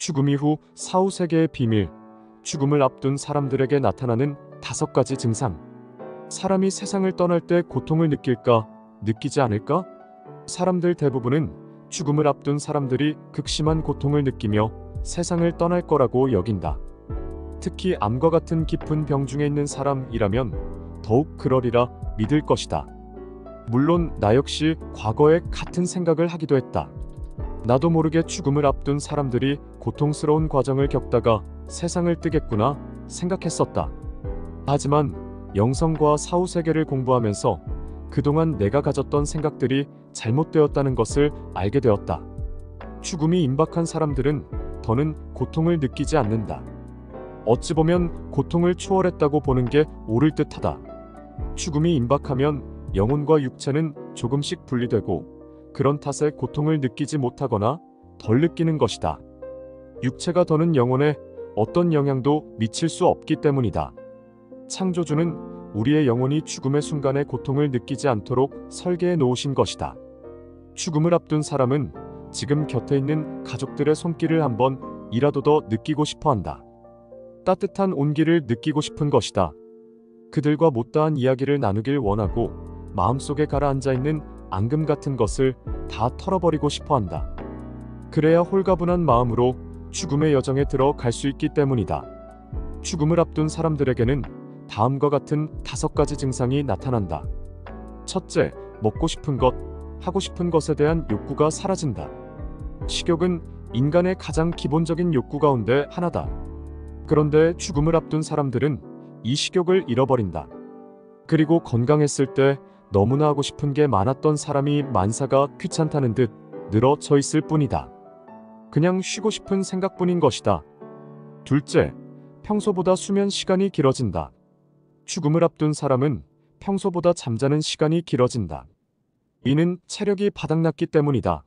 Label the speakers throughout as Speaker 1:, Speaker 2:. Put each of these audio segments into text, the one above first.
Speaker 1: 죽음 이후 사후 세계의 비밀. 죽음을 앞둔 사람들에게 나타나는 5가지 증상. 사람이 세상을 떠날 때 고통을 느낄까, 느끼지 않을까? 사람들 대부분은 죽음을 앞둔 사람들이 극심한 고통을 느끼며 세상을 떠날 거라고 여긴다. 특히 암과 같은 깊은 병 중에 있는 사람이라면 더욱 그러리라 믿을 것이다. 물론 나 역시 과거에 같은 생각을 하기도 했다. 나도 모르게 죽음을 앞둔 사람들이 고통스러운 과정을 겪다가 세상을 뜨겠구나 생각했었다. 하지만 영성과 사후 세계를 공부하면서 그동안 내가 가졌던 생각들이 잘못되었다는 것을 알게 되었다. 죽음이 임박한 사람들은 더는 고통을 느끼지 않는다. 어찌 보면 고통을 초월했다고 보는 게 옳을 듯하다. 죽음이 임박하면 영혼과 육체는 조금씩 분리되고 그런 탓에 고통을 느끼지 못하거나 덜 느끼는 것이다. 육체가 더는 영혼에 어떤 영향도 미칠 수 없기 때문이다. 창조주는 우리의 영혼이 죽음의 순간에 고통을 느끼지 않도록 설계해 놓으신 것이다. 죽음을 앞둔 사람은 지금 곁에 있는 가족들의 손길을 한번이라도 더 느끼고 싶어 한다. 따뜻한 온기를 느끼고 싶은 것이다. 그들과 못다한 이야기를 나누길 원하고 마음속에 가라앉아 있는 앙금 같은 것을 다 털어버리고 싶어 한다. 그래야 홀가분한 마음으로 죽음의 여정에 들어갈 수 있기 때문이다. 죽음을 앞둔 사람들에게는 다음과 같은 5가지 증상이 나타난다. 첫째, 먹고 싶은 것, 하고 싶은 것에 대한 욕구가 사라진다. 식욕은 인간의 가장 기본적인 욕구 가운데 하나다. 그런데 죽음을 앞둔 사람들은 이 식욕을 잃어버린다. 그리고 건강했을 때 너무나 하고 싶은 게 많았던 사람이 만사가 귀찮다는 듯 늘어져 있을 뿐이다. 그냥 쉬고 싶은 생각뿐인 것이다. 둘째, 평소보다 수면 시간이 길어진다. 죽음을 앞둔 사람은 평소보다 잠자는 시간이 길어진다. 이는 체력이 바닥났기 때문이다.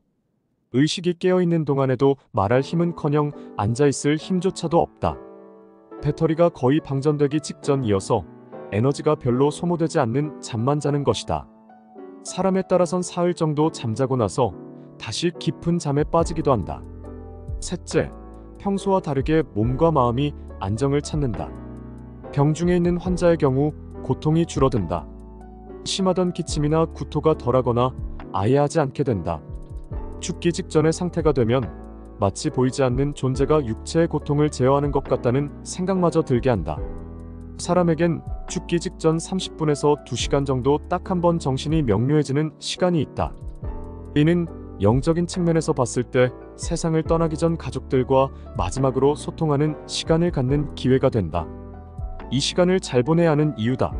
Speaker 1: 의식이 깨어있는 동안에도 말할 힘은커녕 앉아있을 힘조차도 없다. 배터리가 거의 방전되기 직전이어서 에너지가 별로 소모되지 않는 잠만 자는 것이다. 사람에 따라선 사흘 정도 잠자고 나서 다시 깊은 잠에 빠지기도 한다. 셋째, 평소와 다르게 몸과 마음이 안정을 찾는다. 병 중에 있는 환자의 경우 고통이 줄어든다. 심하던 기침이나 구토가 덜하거나 아예 하지 않게 된다. 죽기 직전의 상태가 되면 마치 보이지 않는 존재가 육체의 고통을 제어하는 것 같다는 생각마저 들게 한다. 사람에겐 죽기 직전 30분에서 2시간 정도 딱 한 번 정신이 명료해지는 시간이 있다. 이는 영적인 측면에서 봤을 때 세상을 떠나기 전 가족들과 마지막으로 소통하는 시간을 갖는 기회가 된다. 이 시간을 잘 보내야 하는 이유다.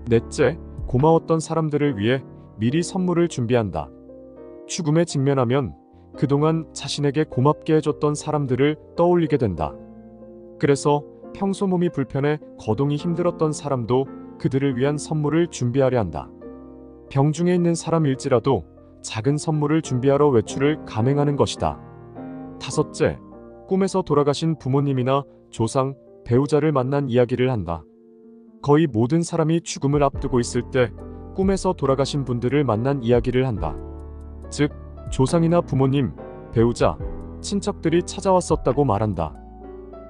Speaker 1: 넷째, 고마웠던 사람들을 위해 미리 선물을 준비한다. 죽음에 직면하면 그동안 자신에게 고맙게 해줬던 사람들을 떠올리게 된다. 그래서 평소 몸이 불편해 거동이 힘들었던 사람도 그들을 위한 선물을 준비하려 한다. 병 중에 있는 사람일지라도 작은 선물을 준비하러 외출을 감행하는 것이다. 다섯째, 꿈에서 돌아가신 부모님이나 조상, 배우자를 만난 이야기를 한다. 거의 모든 사람이 죽음을 앞두고 있을 때 꿈에서 돌아가신 분들을 만난 이야기를 한다. 즉, 조상이나 부모님, 배우자, 친척들이 찾아왔었다고 말한다.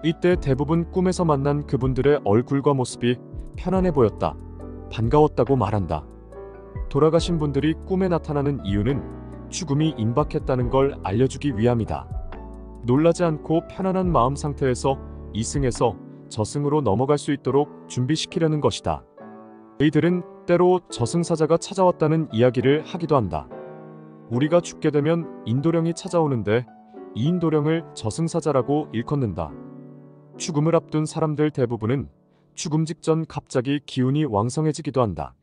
Speaker 1: 이때 대부분 꿈에서 만난 그분들의 얼굴과 모습이 편안해 보였다, 반가웠다고 말한다. 돌아가신 분들이 꿈에 나타나는 이유는 죽음이 임박했다는 걸 알려주기 위함이다. 놀라지 않고 편안한 마음 상태에서 이승에서 저승으로 넘어갈 수 있도록 준비시키려는 것이다. 이들은 때로 저승사자가 찾아왔다는 이야기를 하기도 한다. 우리가 죽게 되면 인도령이 찾아오는데 이 인도령을 저승사자라고 일컫는다. 죽음을 앞둔 사람들 대부분은 죽음 직전 갑자기 기운이 왕성해지기도 한다.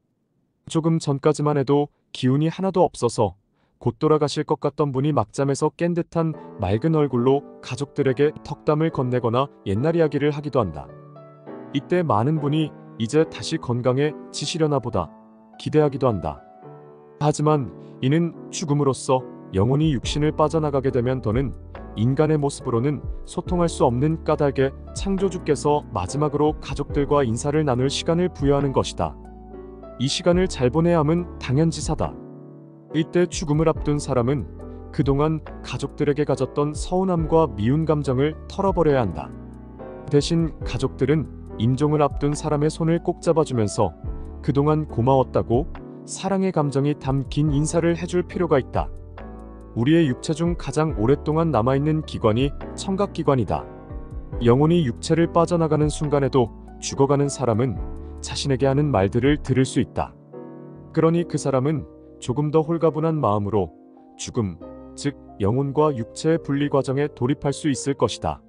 Speaker 1: 조금 전까지만 해도 기운이 하나도 없어서 곧 돌아가실 것 같던 분이 막잠에서 깬 듯한 맑은 얼굴로 가족들에게 덕담을 건네거나 옛날 이야기를 하기도 한다. 이때 많은 분이 이제 다시 건강해지시려나 보다 기대하기도 한다. 하지만 이는 죽음으로써 영혼이 육신을 빠져나가게 되면 더는 인간의 모습으로는 소통할 수 없는 까닭에 창조주께서 마지막으로 가족들과 인사를 나눌 시간을 부여하는 것이다. 이 시간을 잘 보내야 함은 당연지사다. 이때 죽음을 앞둔 사람은 그동안 가족들에게 가졌던 서운함과 미운 감정을 털어버려야 한다. 대신 가족들은 임종을 앞둔 사람의 손을 꼭 잡아주면서 그동안 고마웠다고 사랑의 감정이 담긴 인사를 해줄 필요가 있다. 우리의 육체 중 가장 오랫동안 남아있는 기관이 청각기관이다. 영혼이 육체를 빠져나가는 순간에도 죽어가는 사람은 자신에게 하는 말들을 들을 수 있다. 그러니 그 사람은 조금 더 홀가분한 마음으로 죽음, 즉 영혼과 육체의 분리 과정에 돌입할 수 있을 것이다.